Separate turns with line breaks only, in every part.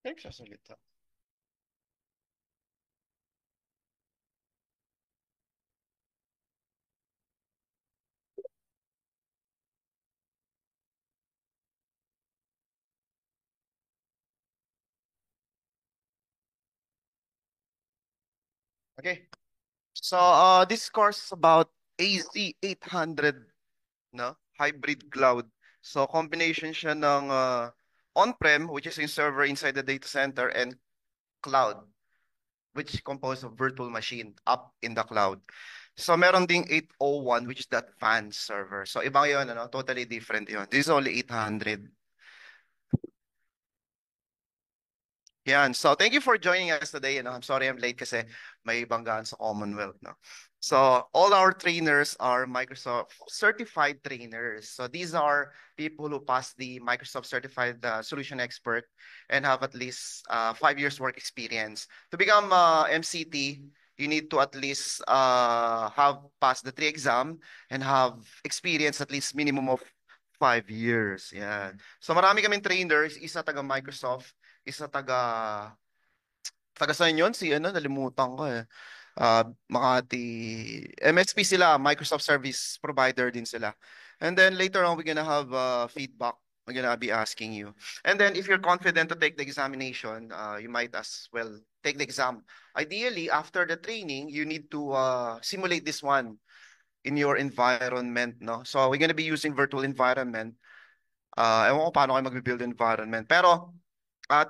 Nagsasalita. Okay. So, this course is about AZ800, no? Hybrid cloud. So, combination siya ng on-prem, which is yung server inside the data center, and cloud, which is composed of virtual machine up in the cloud. So, meron ding 801, which is the advanced server. So, ibang yun, ano? Totally different yun. This is only 800. Yan. So thank you for joining us today. I'm sorry I'm late kasi may banggaan sa Commonwealth, no? So all our trainers are Microsoft certified trainers. So these are people who pass the Microsoft certified solution expert and have at least 5 years work experience. To become MCT, you need to at least have passed the three exam and have experience at least minimum of 5 years. Yan. So marami kaming trainers, isa taga Microsoft, isa taga saan yun? Si ano, nalimutan ko eh. Makati. MSP sila, Microsoft Service Provider din sila. And then later on, we're gonna have feedback. We're gonna be asking you. And then if you're confident to take the examination, you might as well take the exam. Ideally, after the training, you need to simulate this one in your environment, no? So we're gonna be using virtual environment. Ewan ko paano kayo mag-build environment. Pero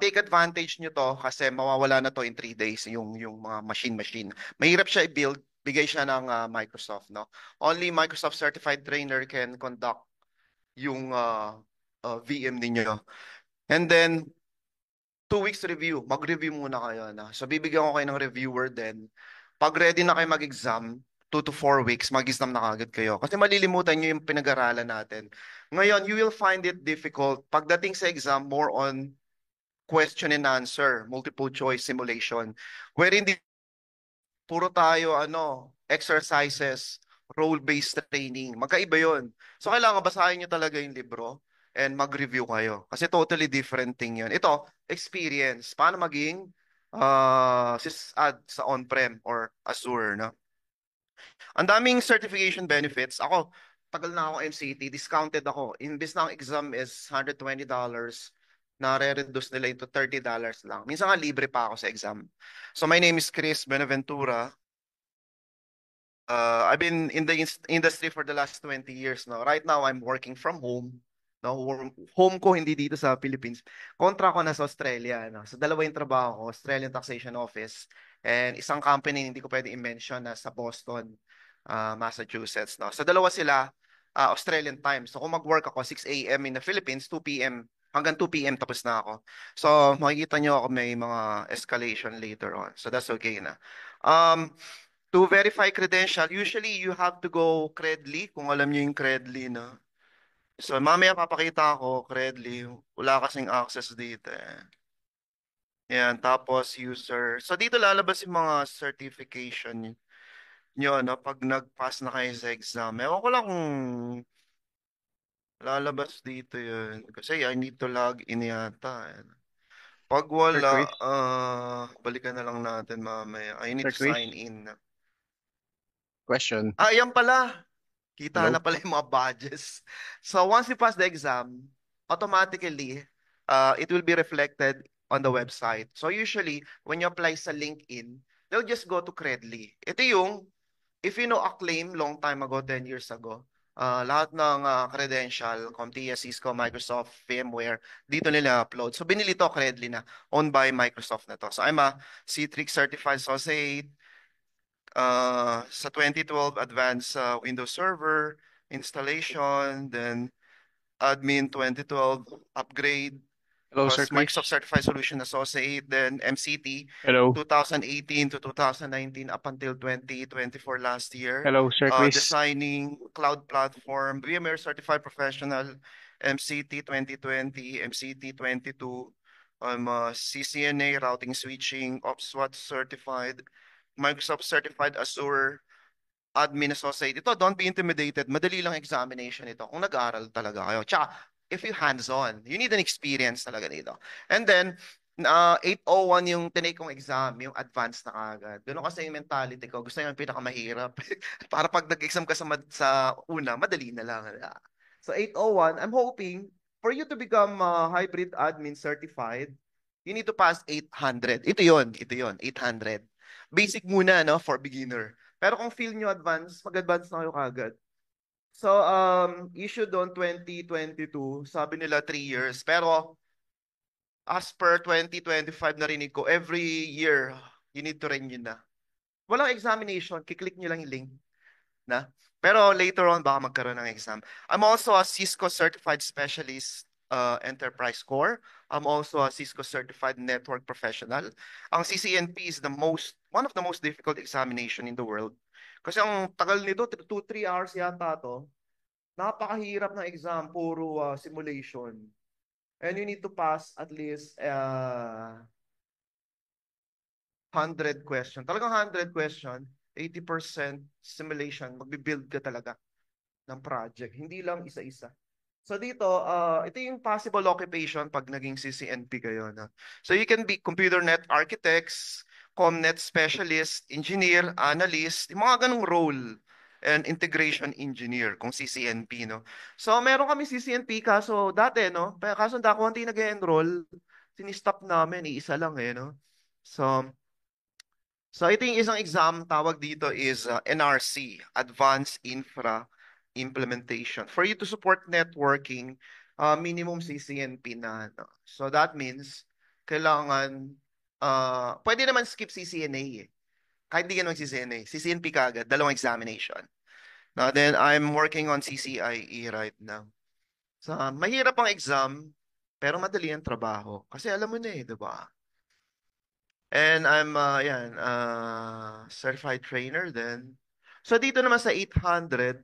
take advantage nyo to kasi mawawala na to in 3 days yung mga machine-machine. Mahirap siya i-build, bigay siya ng Microsoft, no? Only Microsoft certified trainer can conduct yung VM ninyo. And then 2 weeks review, mag-review muna kayo na. So bibigyan ko kayo ng reviewer din. Pag ready na kayo mag-exam, 2 to 4 weeks, mag-exam na kagad kayo. Kasi malilimutan nyo yung pinag-aralan natin. Ngayon, you will find it difficult. Pagdating sa exam, more on question and answer, multiple choice simulation. Wherein puro tayo exercises, role-based training. Magkaiba 'yon. So kailangan basahin niyo talaga yung libro and mag-review kayo kasi totally different thing 'yon. Ito, experience. Paano maging sysad sa on-prem or Azure, no? Ang daming certification benefits. Ako, tagal na ako MCT, discounted ako. Imbes na ang exam is $120, nare-reduce nila into $30 lang. Minsan nga libre pa ako sa exam. So my name is Chris Benaventura. I've been in the industry for the last 20 years now. Right now, I'm working from home. No, home ko hindi dito sa Philippines. Kontra ko na sa Australia. No? So dalawa yung trabaho ko, Australian Taxation Office and isang company hindi ko pwede i-mention na sa Boston, Massachusetts. No? So dalawa sila, Australian time. So kung mag-work ako 6 a.m. in the Philippines, 2 p.m. hanggang 2 p.m. tapos na ako. So makikita nyo ako may mga escalation later on. So that's okay na. To verify credential, usually you have to go Credly, kung alam niyo yung Credly, no? So, mamaya papakita ako, Credly. Wala kasing access dito eh. Yan, tapos user. So, dito lalabas yung mga certification nyo, no? Pag nag-pass na kayo sa exam. Ewan ko lang kung lalabas dito yun. Kasi I need to log in yata. Eh. Pag
Sir
wala,
Chris,
balikan na lang natin mamaya. I need
Sir
to
Chris,
sign in.
question.
Yan pala. Kita
Hello?
na pala yung mga badges. So once you pass the exam, automatically, it will be reflected on the website. So usually, when you apply sa LinkedIn, they'll just go to Credly. Ito yung, if you know Acclaim long time ago, 10 years ago, lahat ng credential, CompTIA, Cisco, Microsoft, VMware, dito nila upload. So binili to Credly na, owned by Microsoft na to. So I'm a Citrix Certified Associate, sa 2012 Advanced Windows Server installation, then admin 2012 upgrade,
Hello, Sir
was
Chris.
Microsoft Certified Solution Associate, then MCT
Hello.
2018 to 2019 up until 2024 last year.
Hello, Sir Chris.
Designing cloud platform, VMware Certified Professional, MCT 2020, MCT 22, CCNA routing switching, OPSWAT certified, Microsoft Certified Azure Admin Associate. Ito, don't be intimidated. Madali lang examination ito kung nag-aaral talaga kayo. Tsaka, if you hands-on, you need an experience talaga dito. And then, 801 yung tinake kong exam, yung advanced na kagad. Ganun kasi yung mentality ko. Gusto yung pinakamahirap. Para pag nag-exam ka sa una, madali na lang. So 801, I'm hoping for you to become hybrid admin certified, you need to pass 800. Ito yon 800. Basic muna, no, for beginner. Pero kung feel nyo advanced, mag-advance na kayo kagad. So, issued on 2022, sabi nila 3 years. Pero as per 2025 narinig ko, every year, you need to renew na. Walang examination, kiklik nyo lang yung link na. Pero later on, baka magkaroon ng exam. I'm also a Cisco Certified Specialist Enterprise Core. I'm also a Cisco Certified Network Professional. Ang CCNP is one of the most difficult examination in the world. Kasi ang tagal nito, 2-3 hours yata to. Napakahirap ng exam, puro simulation. And you need to pass at least 100 question. Talagang 100 question, 80% simulation, magbi-build ka talaga ng project. Hindi lang isa-isa. So dito, ito yung possible occupation pag naging CCNP kayo. No? So you can be computer net architects, comnet specialist, engineer, analyst, yung mga ganong role and integration engineer kung CCNP, no? So meron kami CCNP kaso dati, no? Kaso konti nag-enroll, sinistop namin, iisa lang eh, no? So So ito yung isang exam, tawag dito is NRC, Advanced Infra Implementation. For you to support networking, minimum CCNP na. No? So that means, kailangan, pwede naman skip CCNA eh. Kahit hindi ka naman CCNA, CCNP kagad, dalawang examination. Now then, I'm working on CCIE right now. So, mahirap ang exam, pero madali ang trabaho. Kasi alam mo na eh, di ba? And I'm certified trainer then. So dito naman sa 800,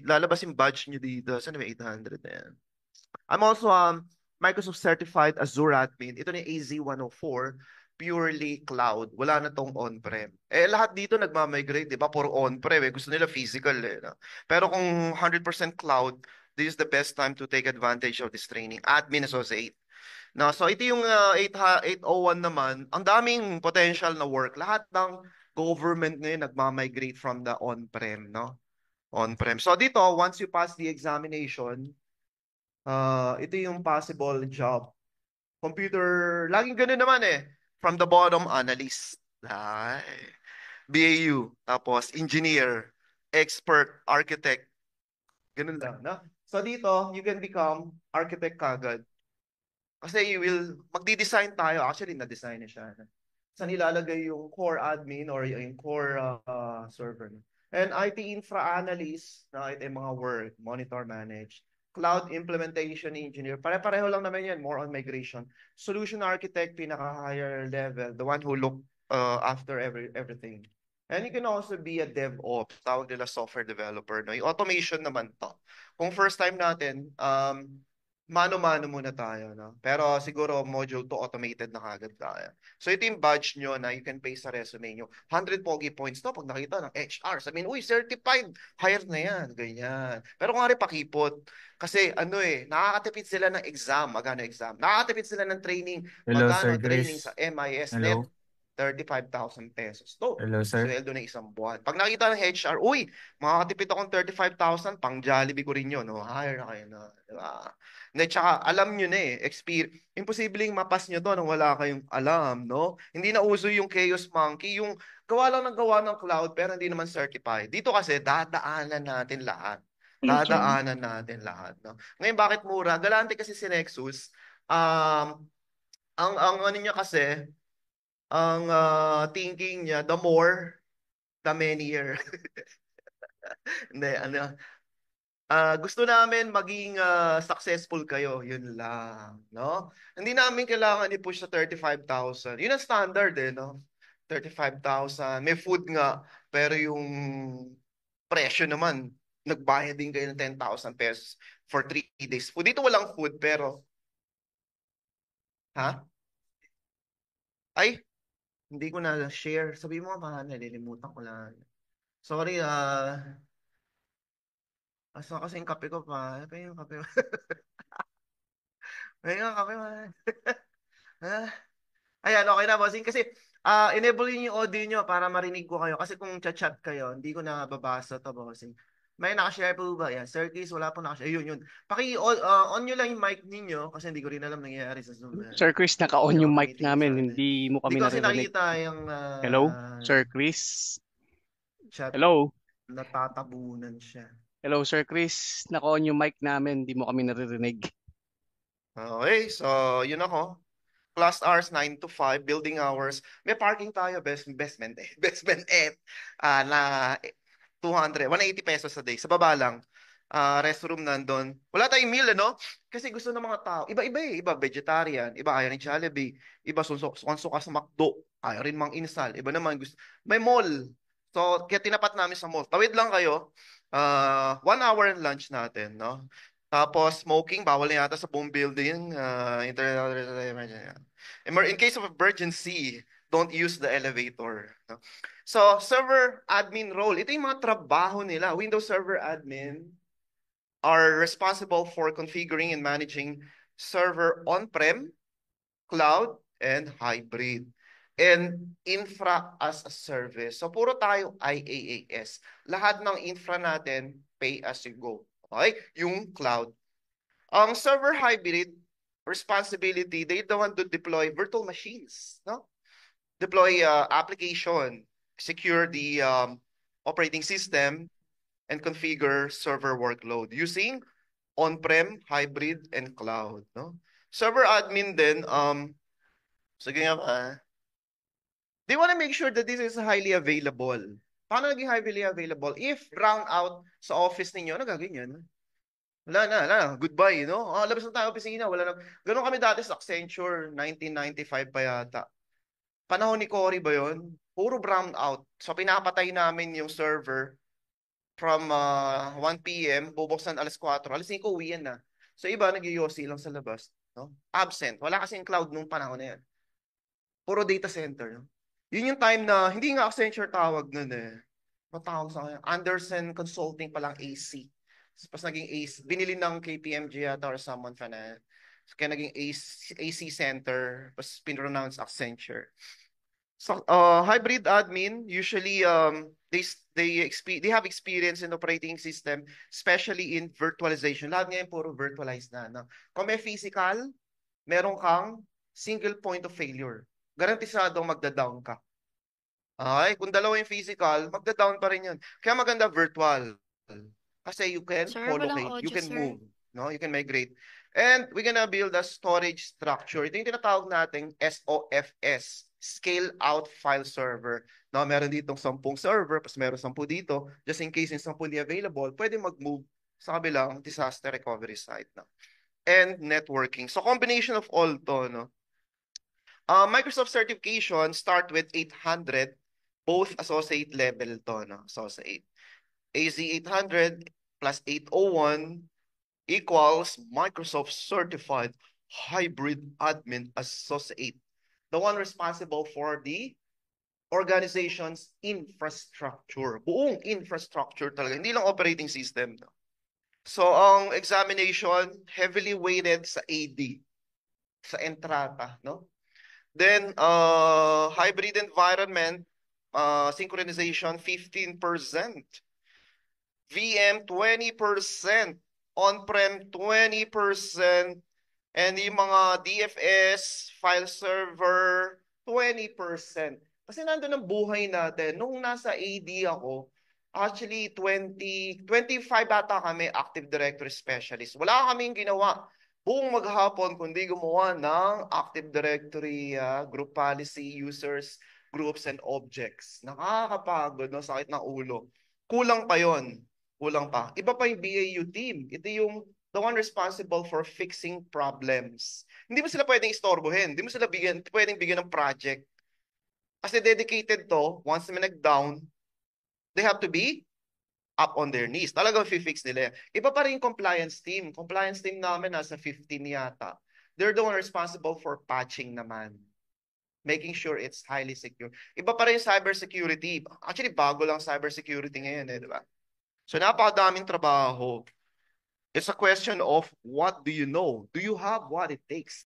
lalabas yung badge nyo dito. Saan ba 800 na yan? I'm also Microsoft certified Azure admin. Ito na yung AZ-104, purely cloud. Wala na tong on-prem. Eh lahat dito nagmamigrate, di ba? Puro on-prem. Eh. Gusto nila physical. Eh, no? Pero kung 100% cloud, this is the best time to take advantage of this training. Admin Associate. No, so ito yung 801 naman, ang daming potential na work. Lahat ng government ngayon nagmamigrate from the on-prem, no? On-prem. So dito, once you pass the examination, ito yung possible job. Computer, laging ganun naman eh. From the bottom, analyst. Ay, BAU. Tapos, engineer, expert, architect. Ganun lang, no? So dito, you can become architect kagad. Kasi magdi-design tayo. Actually, na-design na siya. Saan ilalagay yung core admin or yung core server. And IT infra analyst, na ito yung mga work, monitor, manage. Cloud implementation engineer, pare-pareho lang naman yan, more on migration. Solution architect, pinaka-higher level, the one who look after everything. And you can also be a DevOps, tawag nila software developer. No? Yung automation naman to. Kung first time natin, mano-mano muna tayo, no? Pero siguro module to automated na kagad tayo. So ito yung badge nyo na you can paste sa resume nyo. 100 pogi points to pag nakita ng HR. Sabihin, uy, certified, hire na yan, ganyan. Pero kung nga rin pakipot, kasi ano eh, nakakatipid sila ng exam, magkano exam? Nakakatipid sila ng training,
Hello,
magkano
Sir
training sa
Chris.
MIS net?
Hello.
35,000 pesos. To,
Hello, sir.
sweldo na isang buwan. Pag nakita ng HR, uy, makakatipid akong 35,000, pang Jollibee ko rin yun. No? Hire na kayo na. Diba? Tsaka, alam nyo na eh, imposibleng mapas nyo to nang wala kayong alam, no? Hindi na uso yung Chaos Monkey, yung gawa lang ng gawa ng cloud pero hindi naman certified. Dito kasi, dadaanan natin lahat.
Okay.
Dadaanan natin lahat, no? Ngayon, bakit mura? Galante kasi si Nexus. Um, ang ano niya kasi, ang thinking niya, the more, the merrier. Hindi, ano, gusto namin maging successful kayo, yun lang, no? Hindi namin kailangan i-push sa 35,000. Yun ang standard eh, no? 35,000. May food nga, pero yung presyo naman, nagbayad din kayo ng 10,000 pesos for 3 days food. Dito walang food, pero, ha? Ay, hindi ko na share. Sabi mo pa, nalilimutan ko lang. Sorry, asa kasi yung kape ko pa. Ano pa yung kape? Ayun, kape man. Ayan, okay na, bossing. Kasi, enable yun yung audio nyo para marinig ko kayo. Kasi kung chat-chat kayo, hindi ko na babasa to, bossing. May nakashare po ba? Yan. Sir Chris, wala po nakashare. Yun. On nyo lang yung mic ninyo kasi hindi ko rin alam nangyayari sa Zoom.
Sir Chris, naka-on
Hindi ako
yung mic
tumitingin
namin.
sa ano.
Hindi mo
Hindi
kami
ko kasi
naririnig.
nakita yung
Hello? Sir Chris?
chat.
Hello?
Natatabunan siya.
Hello, Sir Chris. Naka-on yung mic namin. Hindi mo kami naririnig.
Okay, so yun ako. Class hours 9 to 5, building hours. May parking tayo, bestment eh. Bestment eh. Na 180 pesos a day. Sa baba lang. Restroom nandun. Wala tayong meal, ano? Kasi gusto ng mga tao. Iba-iba eh. Iba vegetarian. Iba ayaw rin Jollibee. Iba sunso ka sa McDo. Ayaw rin mang insal. Iba naman gusto. May mall. So, kaya tinapat namin sa mall. Tawid lang kayo. 1 hour ang lunch natin, no? Tapos, smoking, bawal na yata sa buong building. In case of emergency, don't use the elevator. No? So, server admin role. Ito yung mga trabaho nila. Windows Server Admin are responsible for configuring and managing server on-prem, cloud, and hybrid. And infra as a service. So, puro tayo IaaS. Lahat ng infra natin, pay as you go. Okay? Yung cloud. Ang server hybrid, responsibility, they the one to deploy virtual machines. No? Deploy application, secure the operating system, and configure server workload using on-prem, hybrid, and cloud. No? Server admin din, sige nga ba, they want to make sure that this is highly available. Paano naging highly available? If brown out sa office ninyo, ano gagawin yun? Wala na. Goodbye, no? Labas na tayo opisina. Wala na. Ganun kami dati sa Accenture, 1995 pa yata. Panahon ni Cory ba yun? Puro brown out. So, pinapatay namin yung server from 1 p.m. Bubuksan alas 4. Alas 5, uwian na. So, iba, nag-yosi lang sa labas. No? Absent. Wala kasing cloud nung panahon na yan. Puro data center. No? Yun yung time na, hindi nga Accenture tawag nun eh. Matawag sa kanya. Anderson Consulting palang AC. Tapos naging AC, binili ng KPMG yata or someone fa na. Kaya naging AC Center, tapos pinronounce Accenture. So, hybrid admin usually they have experience in operating system, especially in virtualization. Lahat ngayon puro virtualized na. No? Kung may physical, meron kang single point of failure. Garantisadong magda-down ka. Okay, kung dalawa yung physical, magda-down pa rin yun. Kaya maganda virtual. Kasi you can
Sir, walang
co-locate, you
audio,
can
sir.
move, no? You can migrate. And we're gonna build a storage structure. Ito yung tinatawag nating SOFS, Scale Out File Server. No, meron ditong 10 server, pas meron 10 dito. Just in case yung 10 di available, pwede mag-move sa kabilang disaster recovery site. No? And networking. So combination of all to, no? Microsoft certification start with 800, both associate level to, no? Associate. AZ 800 plus 801 equals Microsoft Certified Hybrid Admin Associate. The one responsible for the organization's infrastructure. Buong infrastructure talaga. Hindi lang operating system. No? So, ang examination, heavily weighted sa AD, sa Entrata. No? Then, hybrid environment, synchronization, 15%. VM 20%, on-prem 20%, and yung mga DFS, file server, 20%. Kasi nandun ang buhay natin. Nung nasa AD ako, actually 25 ata kami Active Directory Specialist. Wala kaming ginawa buong maghapon kundi gumawa ng Active Directory, group policy, users, groups, and objects. Nakakapagod, no? Sakit ng ulo. Kulang pa yon. Kulang pa. Iba pa yung BAU team. Ito yung the one responsible for fixing problems. Hindi mo sila pwedeng istorbohin. Hindi mo sila pwedeng bigyan ng project. Kasi dedicated to, once na nag-down, they have to be up on their knees. Talagang fi-fix nila yan. Iba pa rin yung compliance team. Compliance team namin nasa 15 yata. They're the one responsible for patching naman. Making sure it's highly secure. Iba pa rin yung cybersecurity. Actually, bago lang cybersecurity ngayon eh, di ba? So napakadaming trabaho. It's a question of what do you know? Do you have what it takes?